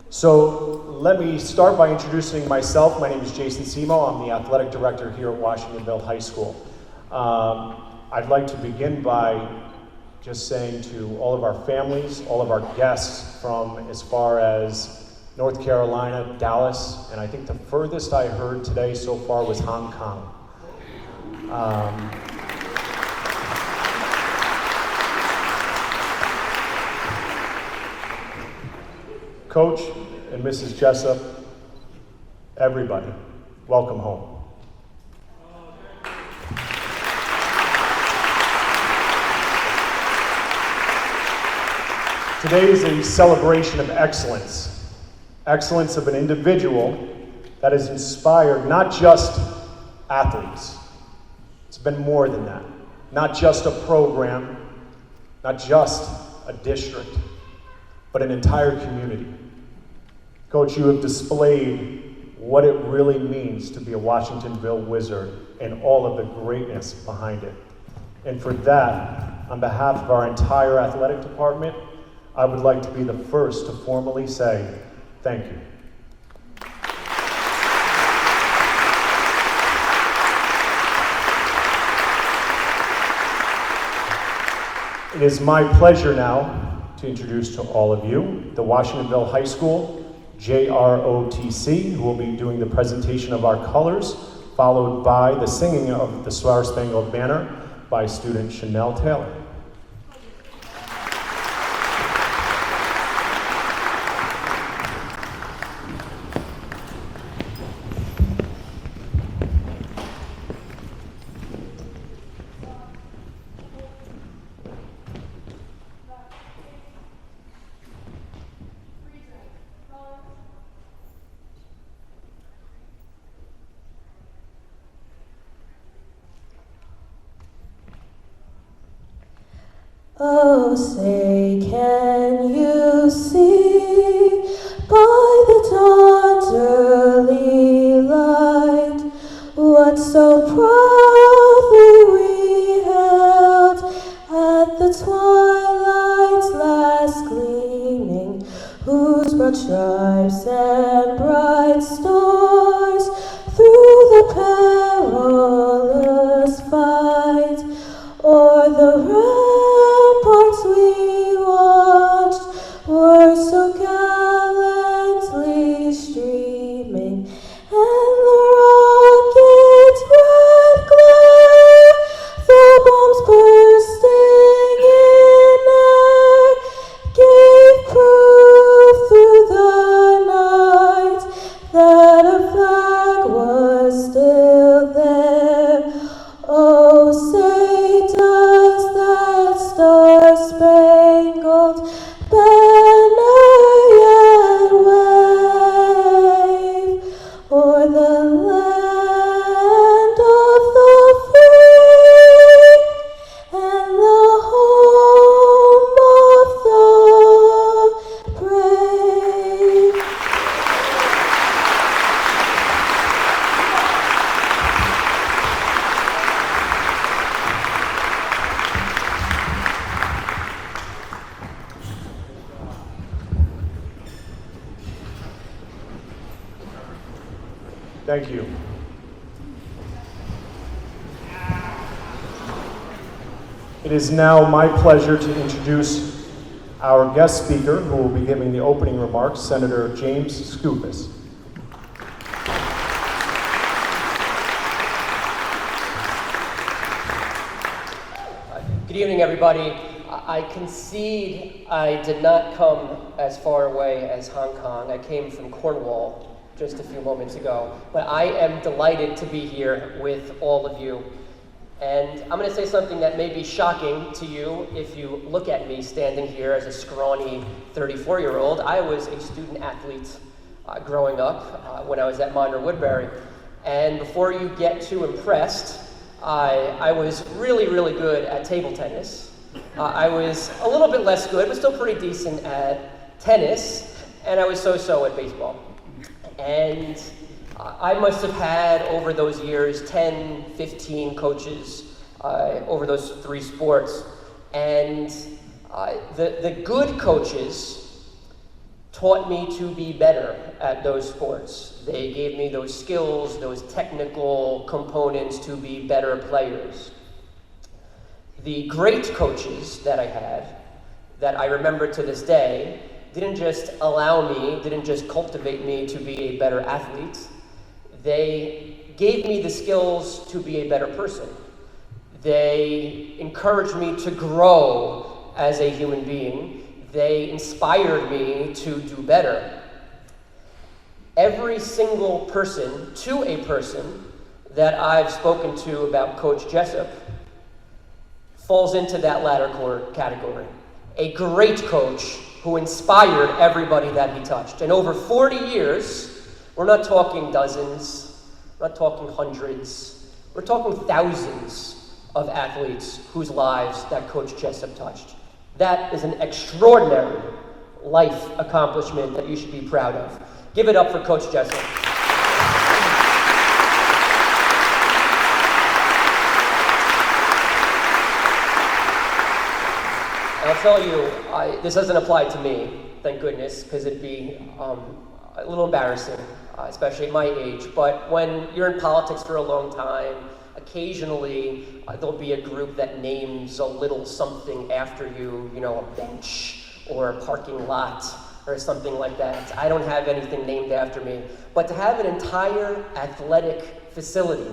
So let me start by introducing myself. My name is Jason Simo. I'm the athletic director here at Washingtonville High School. I'd like to begin by just saying to all of our families, all of our guests from as far as North Carolina, Dallas, and I think the furthest I heard today so far was Hong Kong. Coach and Mrs. Jessup, everybody, welcome home. Today is a celebration of excellence. Excellence of an individual that has inspired not just athletes. It's been more than that. Not just a program, not just a district, but an entire community. Coach, you have displayed what it really means to be a Washingtonville Wizard and all of the greatness behind it. And for that, on behalf of our entire athletic department, I would like to be the first to formally say thank you. It is my pleasure now to introduce to all of you the Washingtonville High School JROTC, who will be doing the presentation of our colors, followed by the singing of the Star Spangled Banner by student Chanel Taylor. Oh, say, can you see by the dawn's early light what so proudly we held at the twilight's last gleaming, whose broad stripes and bright stars through the perilous fight o'er the ramparts we watched were so gallantly streaming, and the rocket's red glare, the bombs bursting in air, gave proof through the night that our flag was still there. Oh, say does that star-spangled banner yet wave o'er the land of the free and the home of the brave? Thank you. It is now my pleasure to introduce our guest speaker, who will be giving the opening remarks, Senator James Skoufis. Good evening, everybody. I concede I did not come as far away as Hong Kong. I came from Cornwall just a few moments ago, but I am delighted to be here with all of you. And I'm going to say something that may be shocking to you if you look at me standing here as a scrawny 34-year-old. I was a student athlete growing up when I was at Minor Woodbury. And before you get too impressed, I was really, really good at table tennis. I was a little bit less good, but still pretty decent at tennis. And I was so-so at baseball. And I must have had, over those years, 10, 15 coaches over those three sports. And the good coaches taught me to be better at those sports. They gave me those skills, those technical components to be better players. The great coaches that I had, that I remember to this day, didn't just cultivate me to be a better athlete. They gave me the skills to be a better person. They encouraged me to grow as a human being. They inspired me to do better. Every single person that I've spoken to about Coach Jessup falls into that latter category. A great coach who inspired everybody that he touched. And over 40 years, we're not talking dozens, we're not talking hundreds, we're talking thousands of athletes whose lives that Coach Jessup touched. That is an extraordinary life accomplishment that you should be proud of. Give it up for Coach Jessup. And I'll tell you, this doesn't apply to me, thank goodness, because it'd be a little embarrassing, especially at my age. But when you're in politics for a long time, occasionally there'll be a group that names a little something after you, a bench or a parking lot or something like that. I don't have anything named after me. But to have an entire athletic facility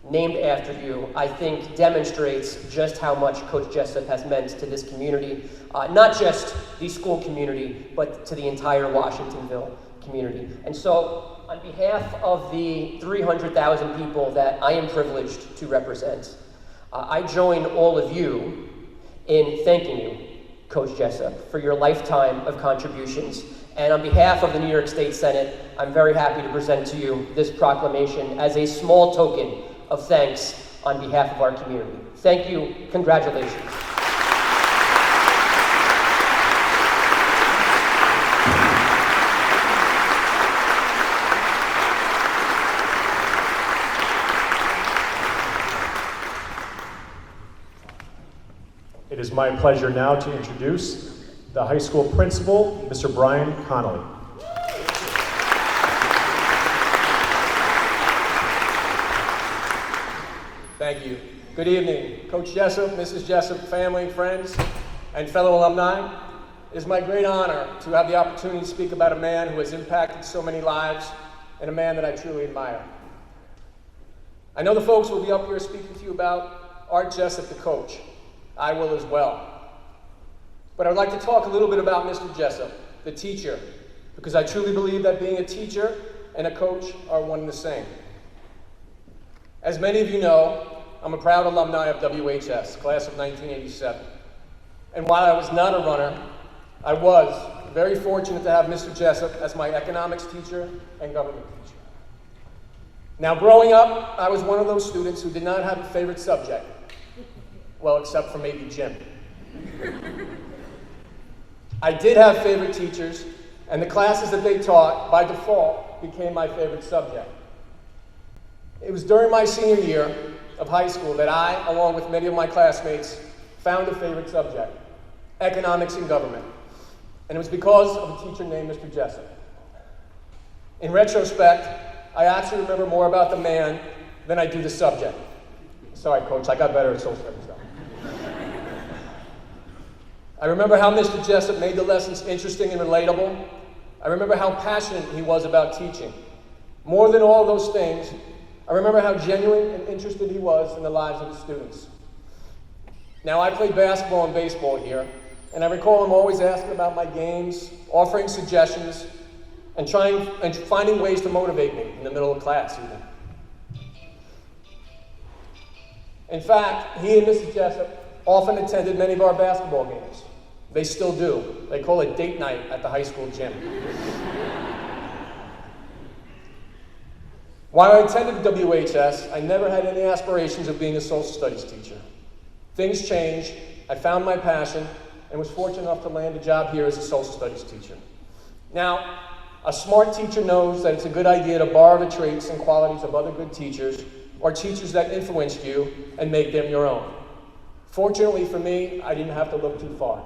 named after you, I think demonstrates just how much Coach Jessup has meant to this community, not just the school community, but to the entire Washingtonville community. And so, on behalf of the 300,000 people that I am privileged to represent, I join all of you in thanking you, Coach Jessup, for your lifetime of contributions. And on behalf of the New York State Senate, I'm very happy to present to you this proclamation as a small token of thanks on behalf of our community. Thank you. Congratulations. It is my pleasure now to introduce the high school principal, Mr. Brian Connolly. Thank you. Good evening, Coach Jessup, Mrs. Jessup, family, friends, and fellow alumni. It is my great honor to have the opportunity to speak about a man who has impacted so many lives and a man that I truly admire. I know the folks will be up here speaking to you about Art Jessup, the coach. I will as well. But I'd like to talk a little bit about Mr. Jessup, the teacher, because I truly believe that being a teacher and a coach are one and the same. As many of you know, I'm a proud alumni of WHS, class of 1987. And while I was not a runner, I was very fortunate to have Mr. Jessup as my economics teacher and government teacher. Now, growing up, I was one of those students who did not have a favorite subject. Well, except for maybe gym. I did have favorite teachers, and the classes that they taught, by default, became my favorite subject. It was during my senior year of high school that I, along with many of my classmates, found a favorite subject, economics and government. And it was because of a teacher named Mr. Jessup. In retrospect, I actually remember more about the man than I do the subject. Sorry, Coach, I got better at social studies though. I remember how Mr. Jessup made the lessons interesting and relatable. I remember how passionate he was about teaching. More than all those things, I remember how genuine and interested he was in the lives of his students. Now, I played basketball and baseball here, and I recall him always asking about my games, offering suggestions, and finding ways to motivate me in the middle of class even. In fact, he and Mrs. Jessup often attended many of our basketball games. They still do. They call it date night at the high school gym. While I attended WHS, I never had any aspirations of being a social studies teacher. Things changed, I found my passion, and was fortunate enough to land a job here as a social studies teacher. Now, a smart teacher knows that it's a good idea to borrow the traits and qualities of other good teachers or teachers that influenced you and make them your own. Fortunately for me, I didn't have to look too far.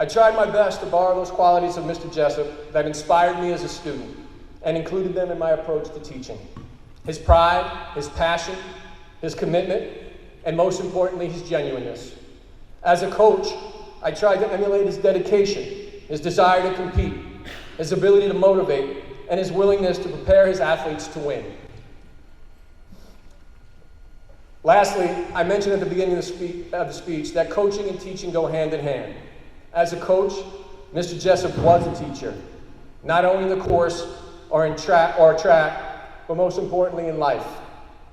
I tried my best to borrow those qualities of Mr. Jessup that inspired me as a student and included them in my approach to teaching. His pride, his passion, his commitment, and most importantly, his genuineness. As a coach, I tried to emulate his dedication, his desire to compete, his ability to motivate, and his willingness to prepare his athletes to win. Lastly, I mentioned at the beginning of the speech that coaching and teaching go hand in hand. As a coach, Mr. Jessup was a teacher, not only in the course or track, but most importantly in life.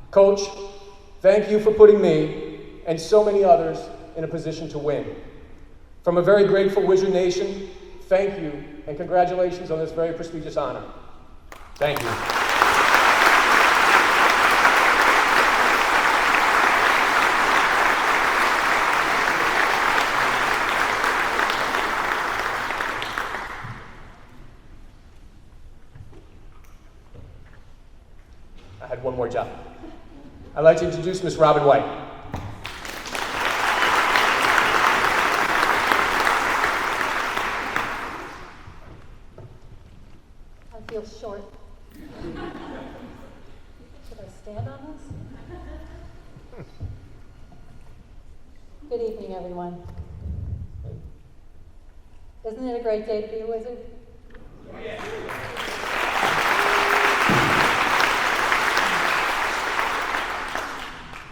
Coach, thank you for putting me and so many others in a position to win. From a very grateful Wizard Nation, thank you and congratulations on this very prestigious honor. Thank you. I had one more job. I'd like to introduce Miss Robin White. I feel short. Should I stand on this? Good evening, everyone. Isn't it a great day to be a wizard?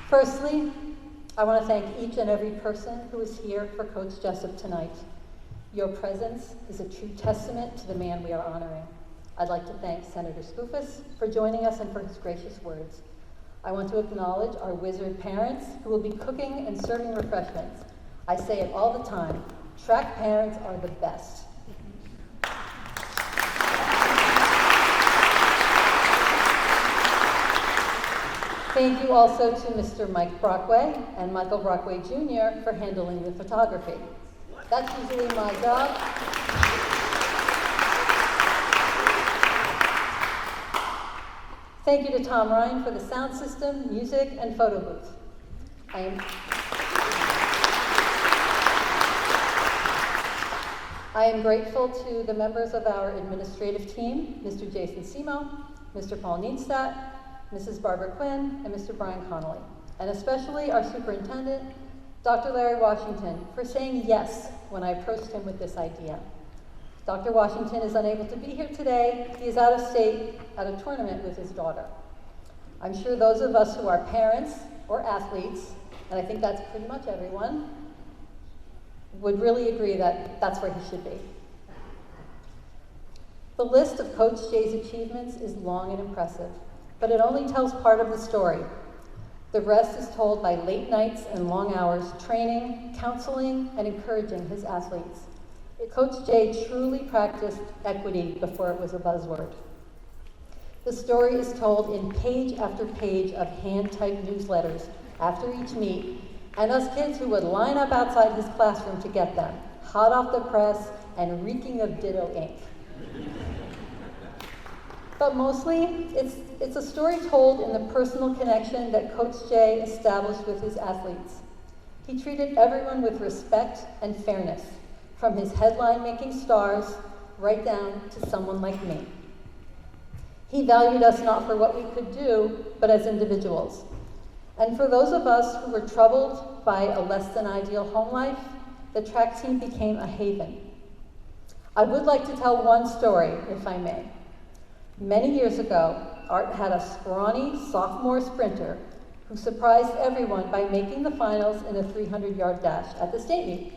Firstly, I want to thank each and every person who is here for Coach Jessup tonight. Your presence is a true testament to the man we are honoring. I'd like to thank Senator Skoufis for joining us and for his gracious words. I want to acknowledge our wizard parents who will be cooking and serving refreshments. I say it all the time, track parents are the best. Thank you also to Mr. Mike Brockway and Michael Brockway Jr. for handling the photography. That's usually my job. Thank you to Tom Ryan for the sound system, music, and photo booth. I am grateful to the members of our administrative team, Mr. Jason Simo, Mr. Paul Nienstadt, Mrs. Barbara Quinn, and Mr. Brian Connolly, and especially our superintendent, Dr. Larry Washington, for saying yes when I approached him with this idea. Dr. Washington is unable to be here today. He is out of state at a tournament with his daughter. I'm sure those of us who are parents or athletes, and I think that's pretty much everyone, would really agree that that's where he should be. The list of Coach J's achievements is long and impressive, but it only tells part of the story. The rest is told by late nights and long hours training, counseling, and encouraging his athletes. Coach J truly practiced equity before it was a buzzword. The story is told in page after page of hand-typed newsletters after each meet, and us kids who would line up outside his classroom to get them, hot off the press and reeking of Ditto ink. But mostly, it's a story told in the personal connection that Coach J established with his athletes. He treated everyone with respect and fairness, from his headline-making stars right down to someone like me. He valued us not for what we could do, but as individuals. And for those of us who were troubled by a less-than-ideal home life, the track team became a haven. I would like to tell one story, if I may. Many years ago, Art had a scrawny sophomore sprinter who surprised everyone by making the finals in a 300-yard dash at the state meet.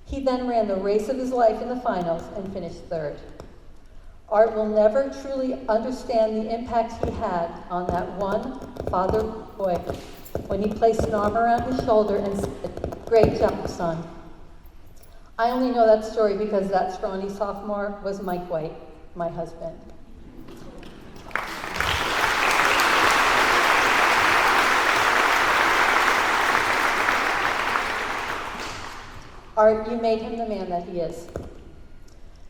He then ran the race of his life in the finals and finished third. Art will never truly understand the impact he had on that one father boy when he placed an arm around his shoulder and said, "Great job, son." I only know that story because that scrawny sophomore was Mike White, my husband. Art, you made him the man that he is.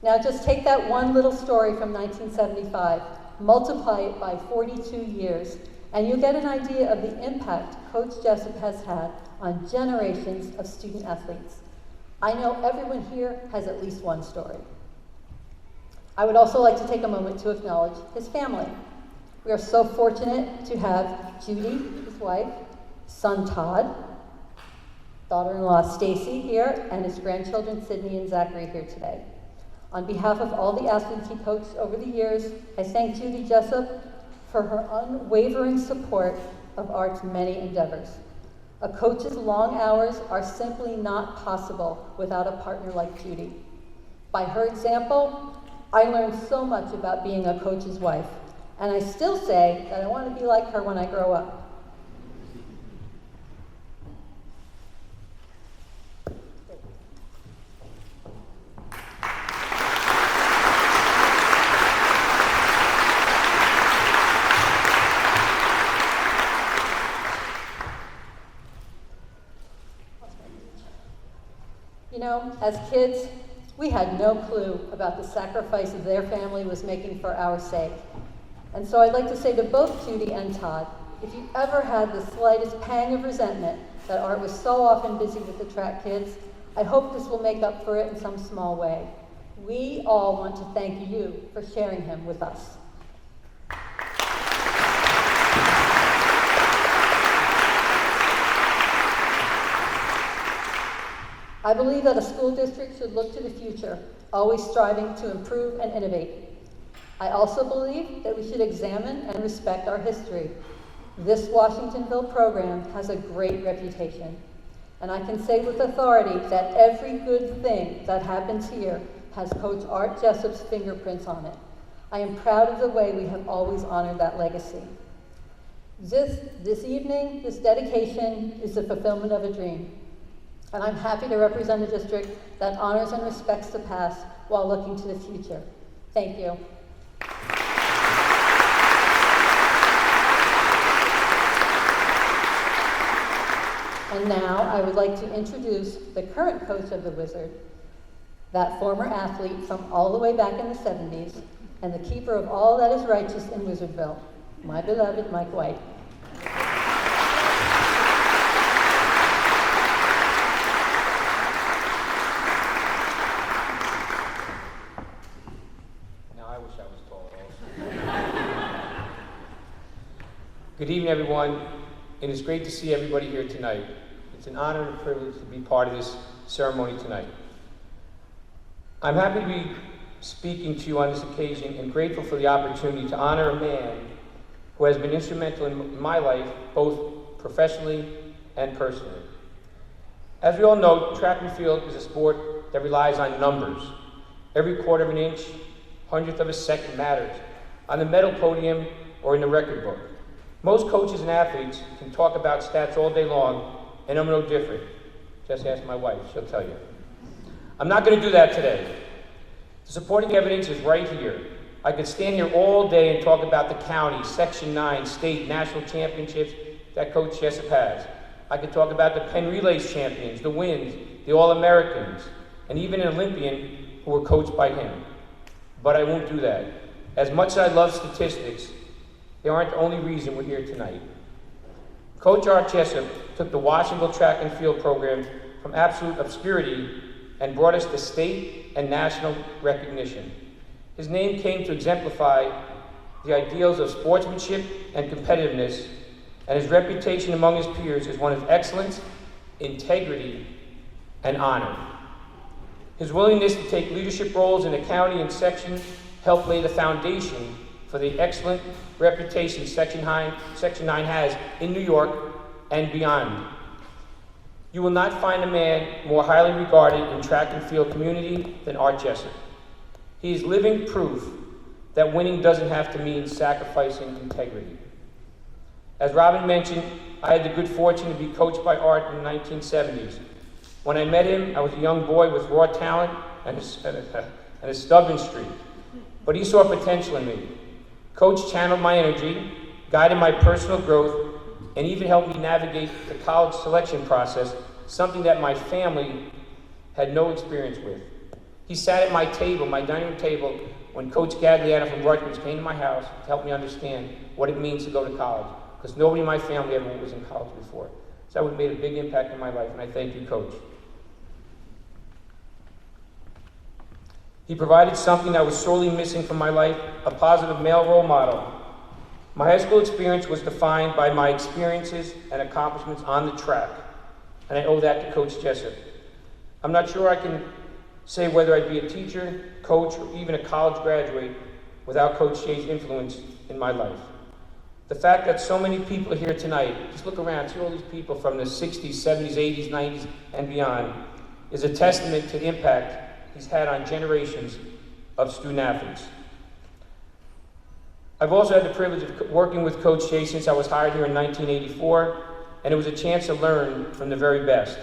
Now just take that one little story from 1975, multiply it by 42 years, and you'll get an idea of the impact Coach Jessup has had on generations of student athletes. I know everyone here has at least one story. I would also like to take a moment to acknowledge his family. We are so fortunate to have Judy, his wife, son Todd, daughter-in-law Stacy here, and his grandchildren Sydney and Zachary here today. On behalf of all the athletes he coached over the years, I thank Judy Jessup for her unwavering support of Art's many endeavors. A coach's long hours are simply not possible without a partner like Judy. By her example, I learned so much about being a coach's wife, and I still say that I want to be like her when I grow up. You know, as kids, we had no clue about the sacrifices their family was making for our sake. And so I'd like to say to both Judy and Todd, if you ever had the slightest pang of resentment that Art was so often busy with the track kids, I hope this will make up for it in some small way. We all want to thank you for sharing him with us. I believe that a school district should look to the future, always striving to improve and innovate. I also believe that we should examine and respect our history. This Washingtonville program has a great reputation, and I can say with authority that every good thing that happens here has Coach Art Jessup's fingerprints on it. I am proud of the way we have always honored that legacy. This evening, this dedication is the fulfillment of a dream. And I'm happy to represent a district that honors and respects the past while looking to the future. Thank you. And now I would like to introduce the current coach of the Wizard, that former athlete from all the way back in the 70s, and the keeper of all that is righteous in Wizardville, my beloved Mike White. Good evening, everyone. It is great to see everybody here tonight. It's an honor and a privilege to be part of this ceremony tonight. I'm happy to be speaking to you on this occasion and grateful for the opportunity to honor a man who has been instrumental in my life, both professionally and personally. As we all know, track and field is a sport that relies on numbers. Every quarter of an inch, hundredth of a second matters, on the medal podium or in the record book. Most coaches and athletes can talk about stats all day long, and I'm no different. Just ask my wife, she'll tell you. I'm not going to do that today. The supporting evidence is right here. I could stand here all day and talk about the county, Section 9, state, national championships that Coach Jessup has. I could talk about the Penn Relays champions, the wins, the All-Americans, and even an Olympian who were coached by him. But I won't do that. As much as I love statistics, they aren't the only reason we're here tonight. Coach Art Jessup took the Washingtonville track and field program from absolute obscurity and brought us to state and national recognition. His name came to exemplify the ideals of sportsmanship and competitiveness, and his reputation among his peers is one of excellence, integrity, and honor. His willingness to take leadership roles in the county and section helped lay the foundation for the excellent reputation Section 9 has in New York and beyond. You will not find a man more highly regarded in track and field community than Art Jessup. He is living proof that winning doesn't have to mean sacrificing integrity. As Robin mentioned, I had the good fortune to be coached by Art in the 1970s. When I met him, I was a young boy with raw talent and a stubborn streak, but he saw potential in me. Coach channeled my energy, guided my personal growth, and even helped me navigate the college selection process, something that my family had no experience with. He sat at my table, my dining room table, when Coach Gagliano from Rutgers came to my house to help me understand what it means to go to college, because nobody in my family ever was in college before. So that would have made a big impact in my life, and I thank you, Coach. He provided something that was sorely missing from my life, a positive male role model. My high school experience was defined by my experiences and accomplishments on the track, and I owe that to Coach Jessup. I'm not sure I can say whether I'd be a teacher, coach, or even a college graduate without Coach Jay's influence in my life. The fact that so many people are here tonight, just look around, see all these people from the 60s, 70s, 80s, 90s, and beyond, is a testament to the impact he's had on generations of student athletes. I've also had the privilege of working with Coach Jay since I was hired here in 1984, and it was a chance to learn from the very best.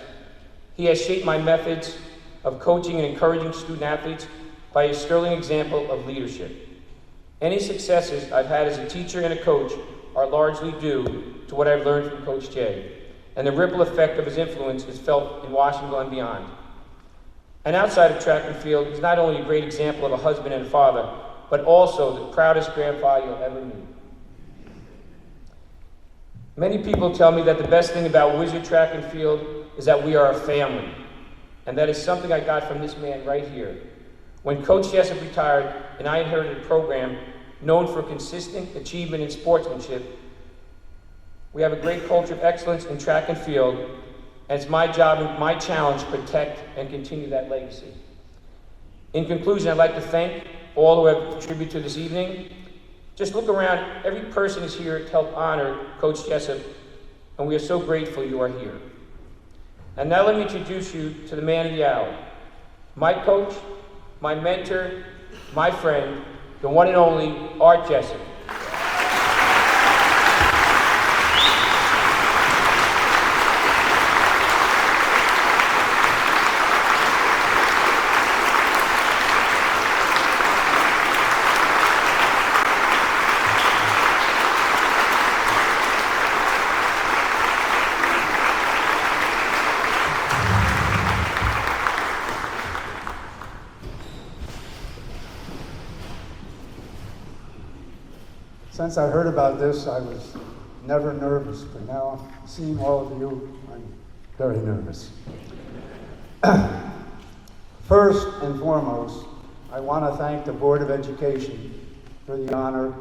He has shaped my methods of coaching and encouraging student athletes by a sterling example of leadership. Any successes I've had as a teacher and a coach are largely due to what I've learned from Coach Jay, and the ripple effect of his influence is felt in Washingtonville and beyond. And outside of track and field, he's not only a great example of a husband and father, but also the proudest grandfather you'll ever meet. Many people tell me that the best thing about Wizard Track and Field is that we are a family, and that is something I got from this man right here. When Coach Jessup retired and I inherited a program known for consistent achievement in sportsmanship, we have a great culture of excellence in track and field, and it's my job and my challenge to protect and continue that legacy. In conclusion, I'd like to thank all who have contributed to this evening. Just look around, every person is here to help honor Coach Jessup, and we are so grateful you are here. And now let me introduce you to the man of the hour, my coach, my mentor, my friend, the one and only Art Jessup. Since I heard about this, I was never nervous, but now seeing all of you, I'm very nervous. First and foremost, I want to thank the Board of Education for the honor.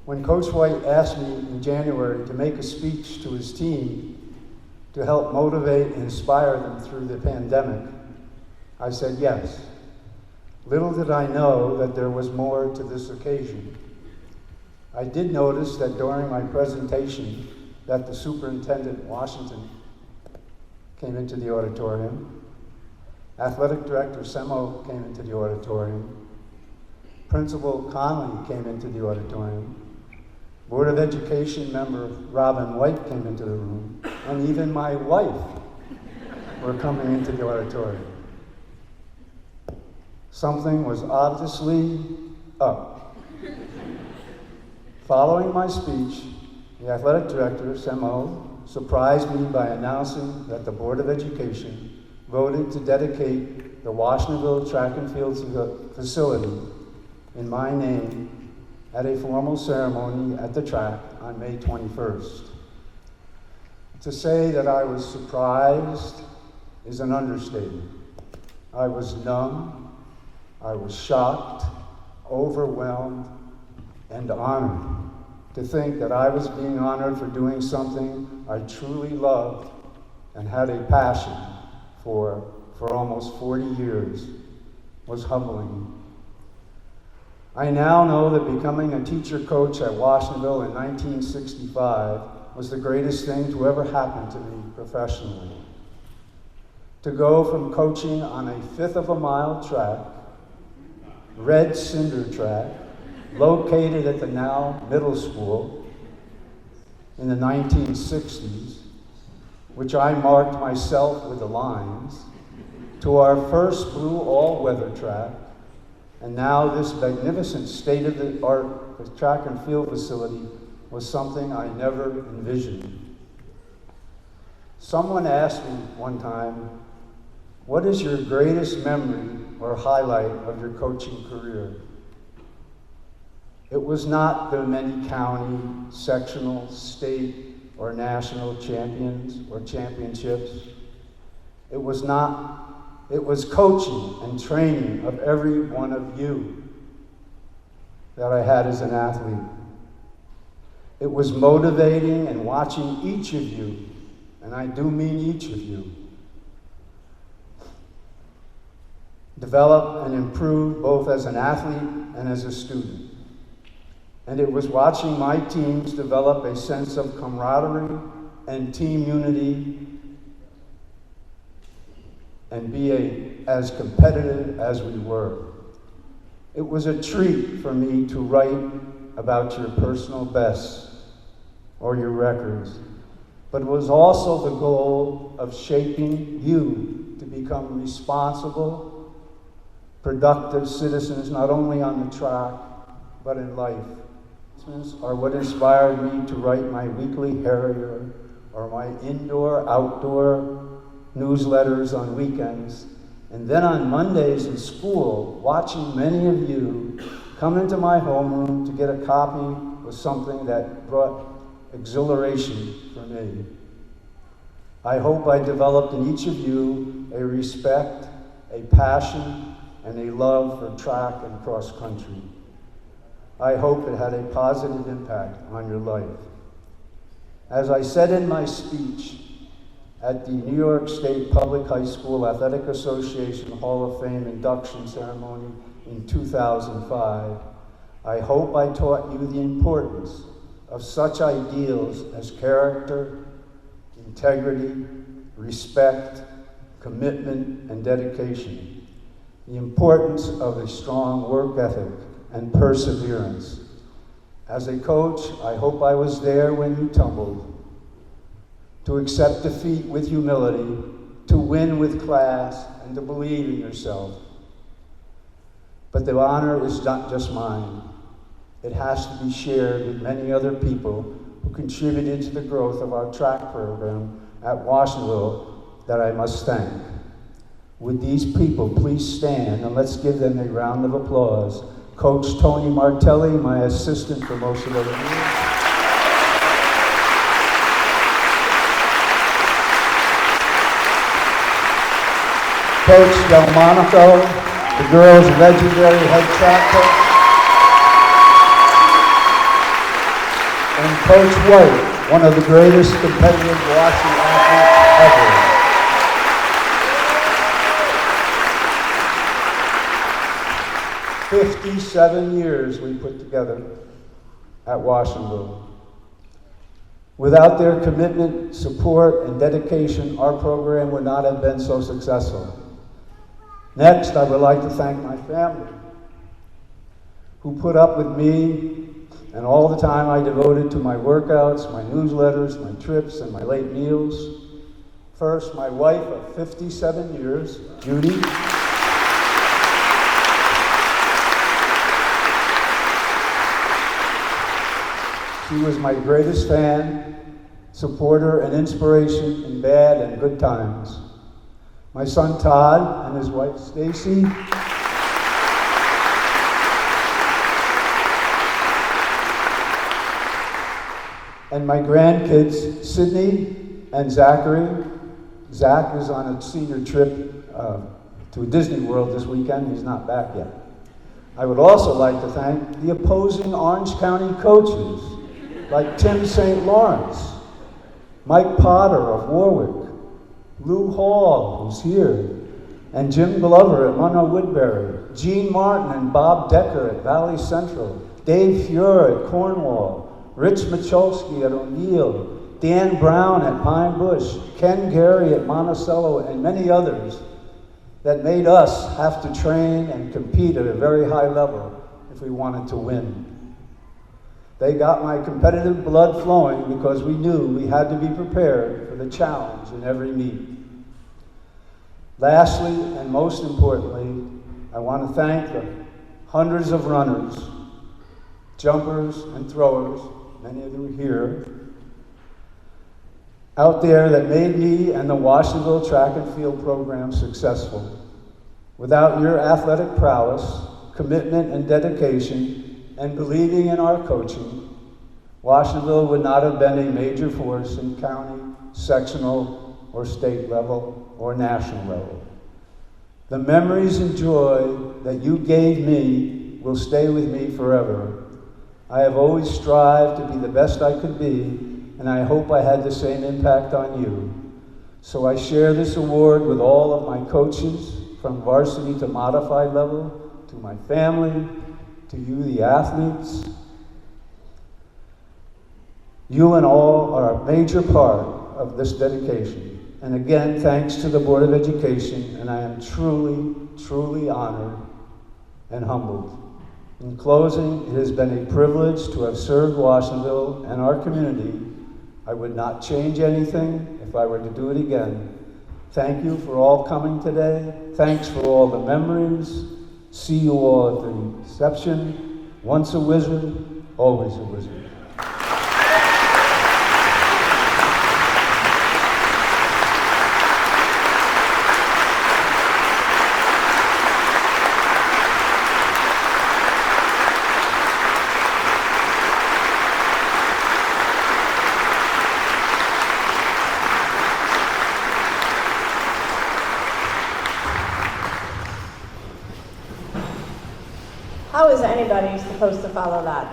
When Coach White asked me in January to make a speech to his team to help motivate and inspire them through the pandemic, I said yes. Little did I know that there was more to this occasion. I did notice that during my presentation that the Superintendent Washington came into the auditorium, Athletic Director Semo came into the auditorium, Principal Conley came into the auditorium, Board of Education member Robin White came into the room, and even my wife were coming into the auditorium. Something was obviously up. Following my speech, the athletic director, Semo, surprised me by announcing that the Board of Education voted to dedicate the Washingtonville Track and Field facility in my name at a formal ceremony at the track on May 21st. To say that I was surprised is an understatement. I was numb, I was shocked, overwhelmed, and honored to think that I was being honored for doing something I truly loved and had a passion for almost 40 years was humbling. I now know that becoming a teacher coach at Washingtonville in 1965 was the greatest thing to ever happen to me professionally. To go from coaching on a fifth of a mile track, red cinder track, located at the now middle school in the 1960s, which I marked myself with the lines, to our first blue all-weather track, and now this magnificent state-of-the-art track and field facility was something I never envisioned. Someone asked me one time, what is your greatest memory or highlight of your coaching career? It was not the many county, sectional, state, or national champions or championships. It was not It was coaching and training of every one of you that I had as an athlete. It was motivating and watching each of you, and I do mean each of you, develop and improve both as an athlete and as a student. And it was watching my teams develop a sense of camaraderie and team unity and be as competitive as we were. It was a treat for me to write about your personal bests or your records, but it was also the goal of shaping you to become responsible, productive citizens, not only on the track, but in life. Are what inspired me to write my weekly Harrier or my indoor-outdoor newsletters on weekends. And then on Mondays in school, watching many of you come into my homeroom to get a copy was something that brought exhilaration for me. I hope I developed in each of you a respect, a passion, and a love for track and cross country. I hope it had a positive impact on your life. As I said in my speech at the New York State Public High School Athletic Association Hall of Fame induction ceremony in 2005, I hope I taught you the importance of such ideals as character, integrity, respect, commitment, and dedication. The importance of a strong work ethic and perseverance. As a coach, I hope I was there when you tumbled, to accept defeat with humility, to win with class, and to believe in yourself. But the honor is not just mine. It has to be shared with many other people who contributed to the growth of our track program at Washingtonville that I must thank. Would these people please stand and let's give them a round of applause. Coach Tony Martelli, my assistant for most of the year. Coach Delmonico, the girls' legendary head track coach. And Coach White, one of the greatest competitive Washington athletes ever. 57 years we put together at Washingtonville. Without their commitment, support, and dedication, our program would not have been so successful. Next, I would like to thank my family, who put up with me and all the time I devoted to my workouts, my newsletters, my trips, and my late meals. First, my wife of 57 years, Judy. She was my greatest fan, supporter, and inspiration in bad and good times. My son Todd and his wife Stacy. And my grandkids, Sydney and Zachary. Zach is on a senior trip to Disney World this weekend. He's not back yet. I would also like to thank the opposing Orange County coaches, like Tim St. Lawrence, Mike Potter of Warwick, Lou Hall, who's here, and Jim Glover at Monroe Woodbury, Gene Martin and Bob Decker at Valley Central, Dave Fuhr at Cornwall, Rich Michalski at O'Neill, Dan Brown at Pine Bush, Ken Gary at Monticello, and many others that made us have to train and compete at a very high level if we wanted to win. They got my competitive blood flowing because we knew we had to be prepared for the challenge in every meet. Lastly, and most importantly, I want to thank the hundreds of runners, jumpers, and throwers, many of them here, out there that made me and the Washingtonville track and field program successful. Without your athletic prowess, commitment, and dedication, and believing in our coaching, Washingtonville would not have been a major force in county, sectional, or state level, or national level. The memories and joy that you gave me will stay with me forever. I have always strived to be the best I could be, and I hope I had the same impact on you. So I share this award with all of my coaches, from varsity to modified level, to my family, to you, the athletes. You and all are a major part of this dedication. And again, thanks to the Board of Education, and I am truly, truly honored and humbled. In closing, it has been a privilege to have served Washingtonville and our community. I would not change anything if I were to do it again. Thank you for all coming today. Thanks for all the memories. See you all at the reception. Once a wizard, always a wizard. How is anybody supposed to follow that?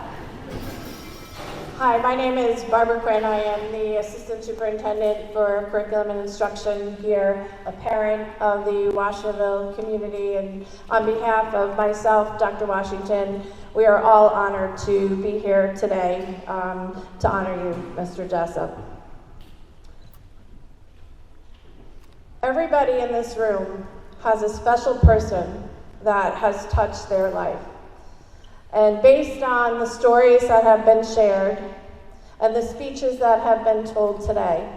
Hi, my name is Barbara Quinn. I am the Assistant Superintendent for Curriculum and Instruction here, a parent of the Washingtonville community, and on behalf of myself, Dr. Washington, we are all honored to be here today to honor you, Mr. Jessup. Everybody in this room has a special person that has touched their life. And based on the stories that have been shared and the speeches that have been told today,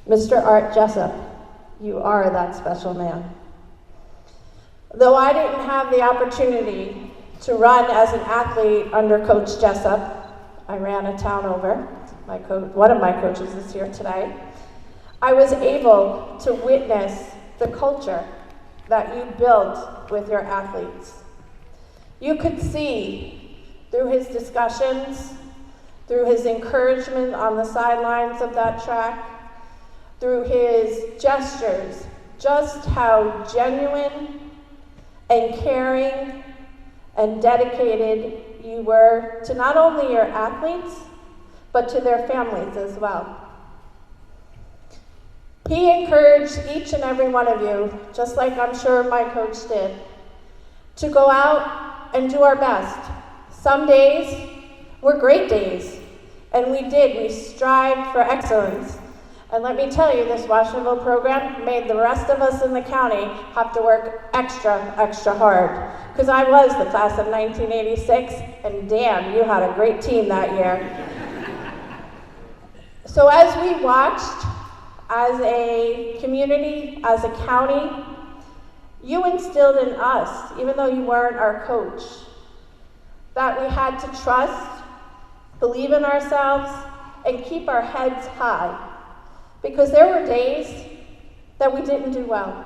Mr. Art Jessup, you are that special man. Though I didn't have the opportunity to run as an athlete under Coach Jessup, I ran a town over. One of my coaches is here today. I was able to witness the culture that you built with your athletes. You could see through his discussions, through his encouragement on the sidelines of that track, through his gestures, just how genuine and caring and dedicated you were to not only your athletes, but to their families as well. He encouraged each and every one of you, just like I'm sure my coach did, to go out and do our best. Some days were great days, and we strived for excellence. And let me tell you, this Washingtonville program made the rest of us in the county have to work extra hard. Because I was the class of 1986, and damn, you had a great team that year. So as we watched, as a community, as a county, you instilled in us, even though you weren't our coach, that we had to trust, believe in ourselves, and keep our heads high. Because there were days that we didn't do well.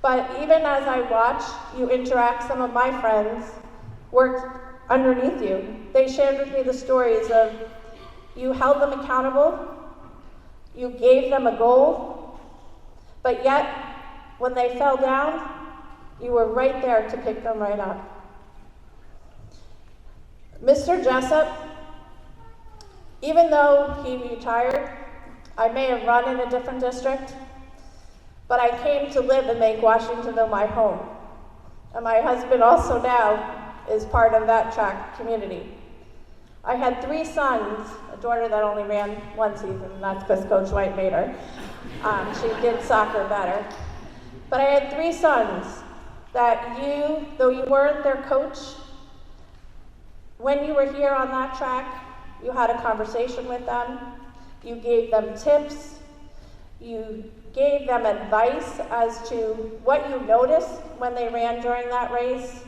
But even as I watched you interact, some of my friends worked underneath you. They shared with me the stories of you held them accountable, you gave them a goal, but yet when they fell down, you were right there to pick them right up. Mr. Jessup, even though he retired, I may have run in a different district, but I came to live and make Washingtonville my home. And my husband also now is part of that track community. I had 3 sons, a daughter that only ran one season, and that's because Coach White made her. She did soccer better. But I had 3 sons that you, though you weren't their coach, when you were here on that track, you had a conversation with them, you gave them tips, you gave them advice as to what you noticed when they ran during that race.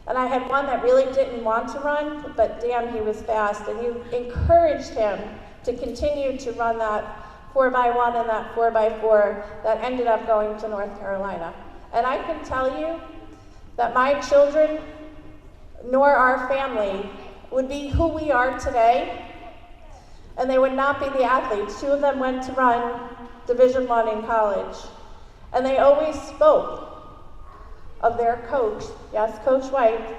And I had one that really didn't want to run, but damn, he was fast. And you encouraged him to continue to run that 4x1 and that 4x4 that ended up going to North Carolina. And I can tell you that my children, nor our family, would be who we are today, and they would not be the athletes. 2 of them went to run Division I in college, and they always spoke of their coach, yes, Coach White,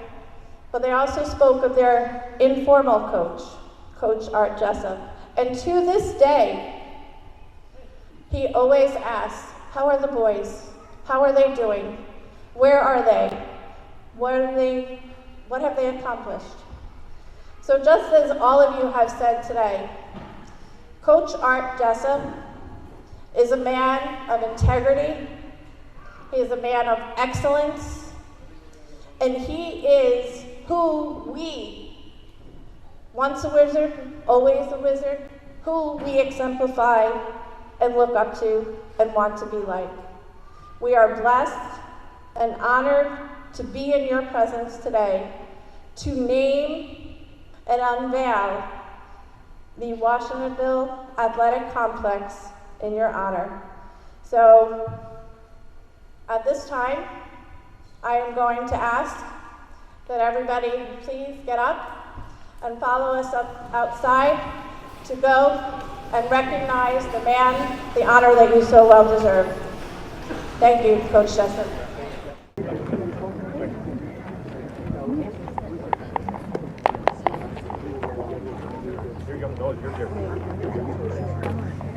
but they also spoke of their informal coach, Coach Art Jessup. And to this day, he always asks, how are the boys? How are they doing? Where are they? What have they accomplished? So just as all of you have said today, Coach Art Jessup is a man of integrity. He is a man of excellence. And he is who we, once a wizard, always a wizard, who we exemplify and look up to and want to be like. We are blessed and honored to be in your presence today to name and unveil the Washingtonville Athletic Complex in your honor. So at this time, I am going to ask that everybody please get up and follow us up outside to go and recognize the man, the honor that you so well deserve. Thank you, Coach Jessup.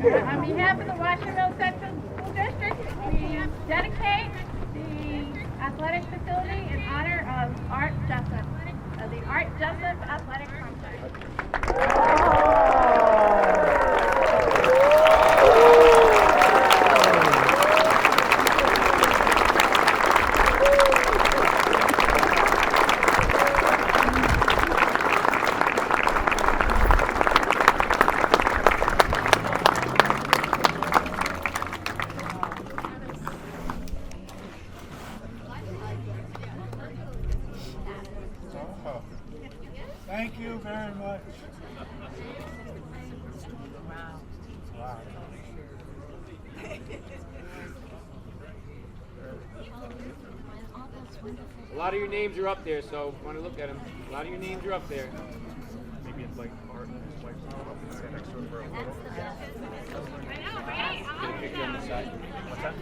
On behalf of the Washingtonville Central School District, we dedicate the athletic facility in honor of Art Jessup, of the Art Jessup Athletic Complex. Thank you very much. Wow. A lot of your names are up there, so if you want to look at them, a lot of your names are up there. Maybe it's like art and his wife's up and stand next to him for a photo. Get a picture on the side. What's that?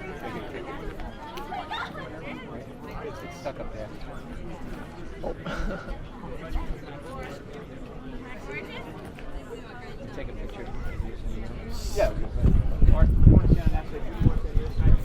It's stuck up there. Take a picture. Yeah. Mark, you want to stand on that side? You want to stand on this side?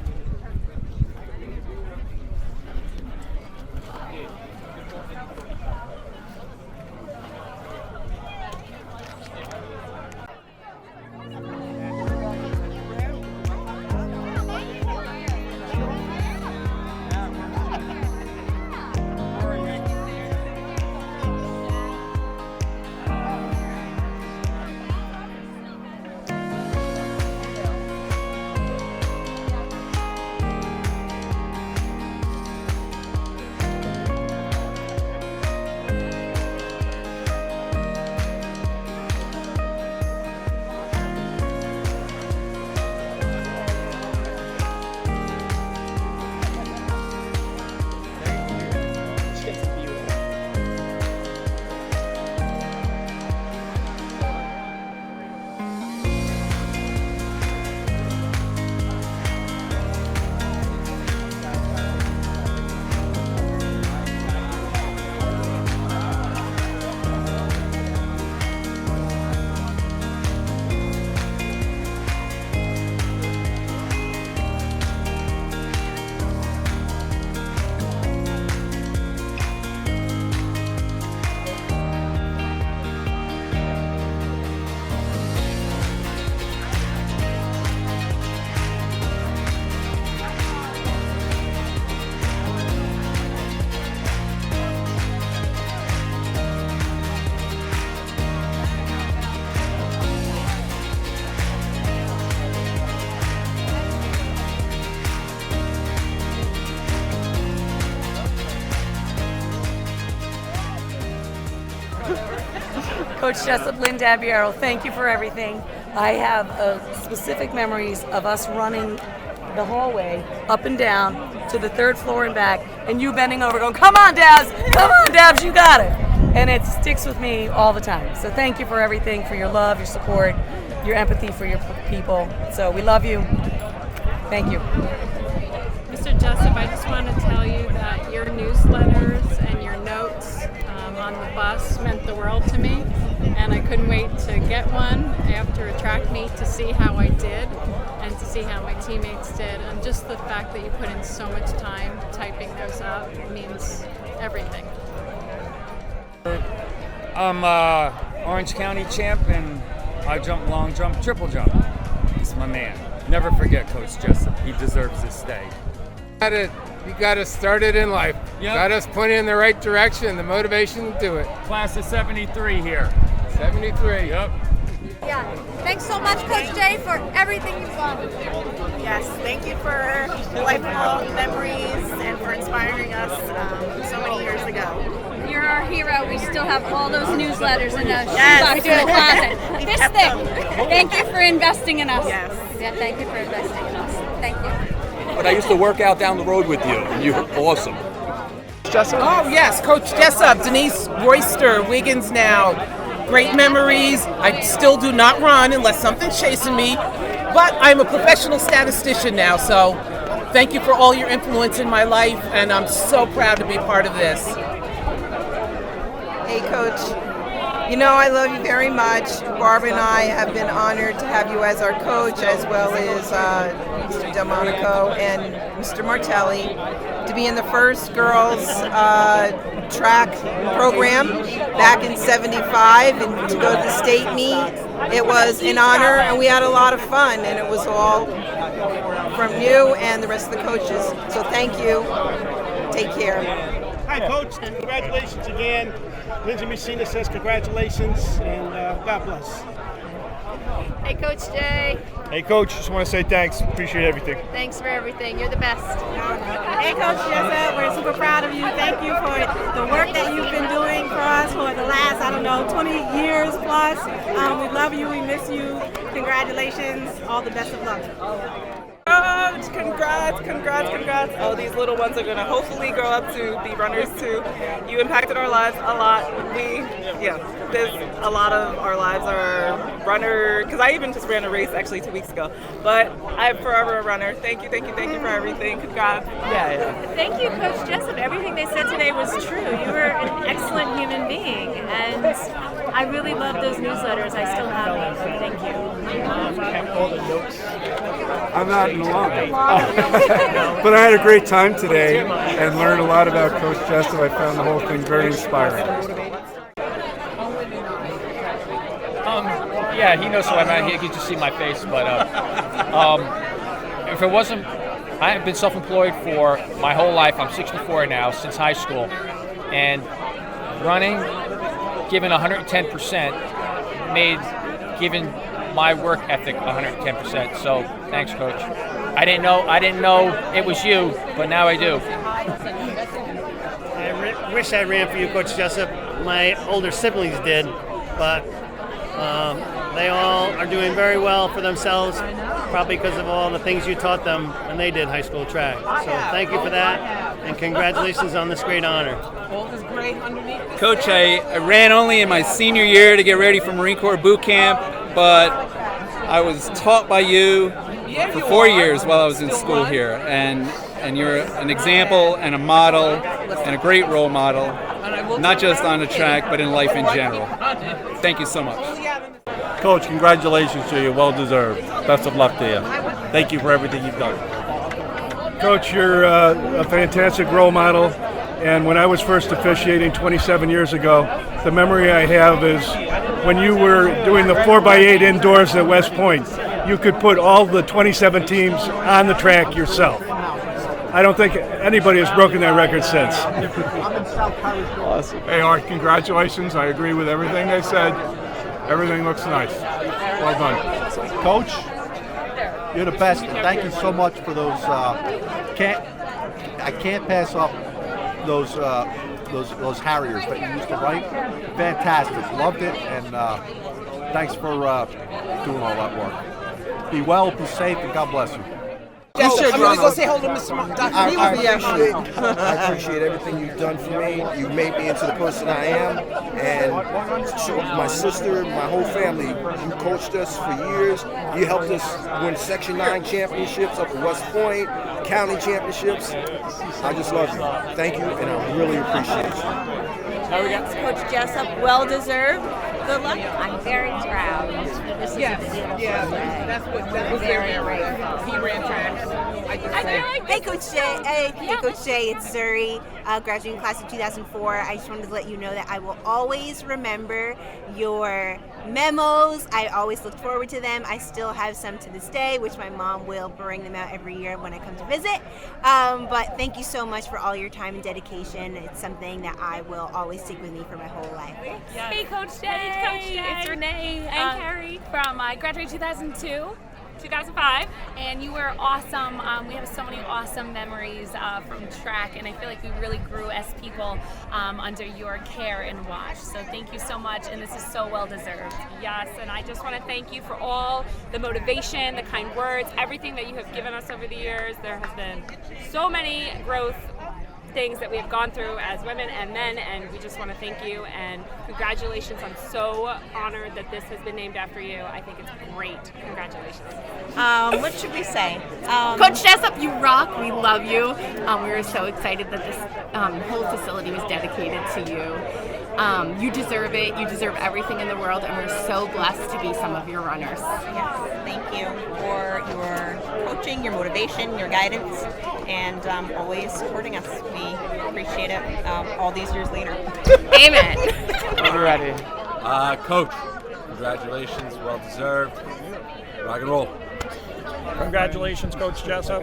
Coach Jessup, Lynn Dabiero, thank you for everything. I have specific memories of us running the hallway up and down to the third floor and back, and you bending over going, come on, Dabs, you got it. And it sticks with me all the time. So thank you for everything, for your love, your support, your empathy for your people. So we love you. Thank you. Mr. Mr. Jessup, I just want to tell you that your newsletters and your notes on the bus meant the world to me, and I couldn't wait to get one after a track meet to see how I did and to see how my teammates did, and just the fact that you put in so much time typing those up means everything. I'm Orange County champ, and I jump long jump, triple jump. He's my man. Never forget Coach Jessup. He deserves this day. You got to start it in life. Yep. Got us pointed in the right direction, the motivation to do it. Class of 73 here. 73. Yep. Yeah. Thanks so much, Coach Jay, for everything you've done. Yes, thank you for lifelong memories and for inspiring us so many years ago. You're our hero. We still have all those newsletters in a Yes. shoebox in the closet. We This kept thing. them. Thank you for investing in us. Yes. Yeah, thank you for investing in us. Thank you. But I used to work out down the road with you, and you're awesome. Oh yes, Coach Jessup, Denise Royster, Wiggins now. Great memories. I still do not run unless something's chasing me, but I'm a professional statistician now, so thank you for all your influence in my life, and I'm so proud to be part of this. Hey Coach, you know I love you very much. Barb and I have been honored to have you as our coach, as well as Mr. Delmonico and Mr. Martelli, to be in the first girls track program back in '75 and to go to the state meet. It was an honor and we had a lot of fun, and it was all from you and the rest of the coaches. So thank you. Take care. Hi Coach, congratulations again. Lindsay Messina says congratulations and God bless. Hey, Coach Jay. Hey Coach, just want to say thanks. Appreciate everything. Thanks for everything. You're the best. Hey Coach Jessup, we're super proud of you. Thank you for the work that you've been doing for us for the last, 20 years plus. We love you, we miss you. Congratulations, all the best of luck. Coach, congrats. Oh, these little ones are going to hopefully grow up to be runners too. You impacted our lives a lot. There's a lot of our lives are runner, because I even just ran a race actually 2 weeks ago. But I'm forever a runner. Thank you for everything. Congrats. Yeah. Thank you, Coach Jessup. Everything they said today was true. You were an excellent human being, and I really love those newsletters. I still have them. Thank you. I'm not in long, but I had a great time today and learned a lot about Coach Jessup. I found the whole thing very inspiring. Yeah, he knows who I'm at. He can just see my face, but if it wasn't, I have been self-employed for my whole life. I'm 64 now, since high school, and running, given 110%, made giving my work ethic 110%. So thanks, Coach. I didn't know it was you, but now I do. I wish I ran for you, Coach Jessup. My older siblings did, but they all are doing very well for themselves, probably because of all the things you taught them when they did high school track. So thank you for that, and congratulations on this great honor. Coach, I ran only in my senior year to get ready for Marine Corps boot camp, but I was taught by you for 4 years while I was in school here, and you're an example and a model and a great role model, not just on the track, but in life in general. Thank you so much. Coach, congratulations to you. Well deserved. Best of luck to you. Thank you for everything you've done. Coach, you're a fantastic role model. And when I was first officiating 27 years ago, the memory I have is when you were doing the 4x8 indoors at West Point, you could put all the 27 teams on the track yourself. I don't think anybody has broken that record since. Awesome. Hey, Art, congratulations. I agree with everything they said. Everything looks nice. Well done. Coach, you're the best. Thank you so much for those. I can't pass up those Harriers that you used to write. Fantastic. Loved it, and thanks for doing all that work. Be well, be safe, and God bless you. You should, I'm gonna go Ronald. say hello to Mr. I appreciate everything you've done for me. You made me into the person I am, and so my sister, my whole family. You coached us for years. You helped us win Section 9 championships up at West Point, county championships. I just love you. Thank you, and I really appreciate you. Coach Jessup, well deserved. Good luck. I'm very proud. This is a beautiful day. That's very grateful. He ran track. Hey Coach Jay, hey Coach Jay, it's Zuri, graduating class of 2004. I just wanted to let you know that I will always remember your memos. I always looked forward to them. I still have some to this day, which my mom will bring them out every year when I come to visit. But thank you so much for all your time and dedication. It's something that I will always take with me for my whole life. Hey Coach Jay. It's Renee and Carrie from graduated 2005, and you were awesome. We have so many awesome memories from track, and I feel like we really grew as people under your care and watch. So thank you so much, and this is so well deserved. Yes, and I just want to thank you for all the motivation, the kind words, everything that you have given us over the years. There has been so many growth things that we have gone through as women and men, and we just want to thank you and congratulations. I'm so honored that this has been named after you. I think it's great. Congratulations. What should we say? Coach Jessup, you rock. We love you. We were so excited that this whole facility was dedicated to you. You deserve it. You deserve everything in the world, and we're so blessed to be some of your runners. Yes, thank you for your coaching, your motivation, your guidance, and always supporting us. We appreciate it all these years later. Amen. We're ready. Coach, congratulations, well deserved. Rock and roll. Congratulations, Coach Jessup.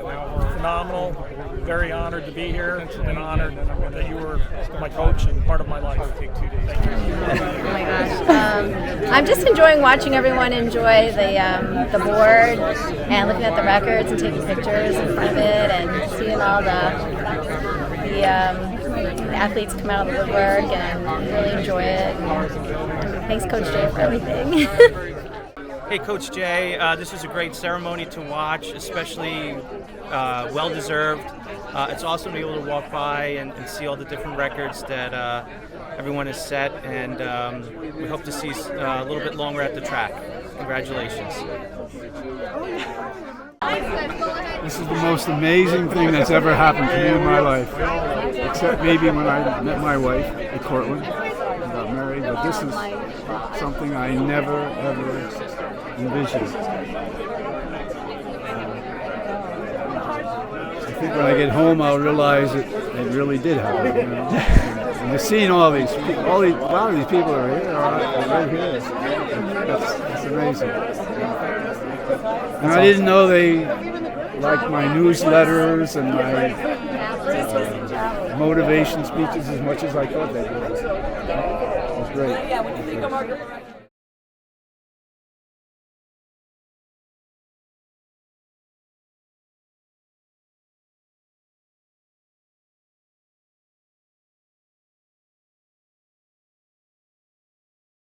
Phenomenal. Very honored to be here and honored that you were my coach and part of my life. Oh my gosh. I'm just enjoying watching everyone enjoy the board and looking at the records and taking pictures in front of it and seeing all the athletes come out of the woodwork and really enjoy it. And thanks, Coach Jay, for everything. Hey Coach Jay, this is a great ceremony to watch, especially well-deserved. It's awesome to be able to walk by and see all the different records that everyone has set, and we hope to see a little bit longer at the track. Congratulations. This is the most amazing thing that's ever happened to me in my life, except maybe when I met my wife at Cortland and got married, but this is something I never, ever envisioned. I think when I get home I'll realize it really did happen, you know? And to seeing a lot of these people are here, are right here. That's amazing. And I didn't know they liked my newsletters and my motivation speeches as much as I thought they did. It was great.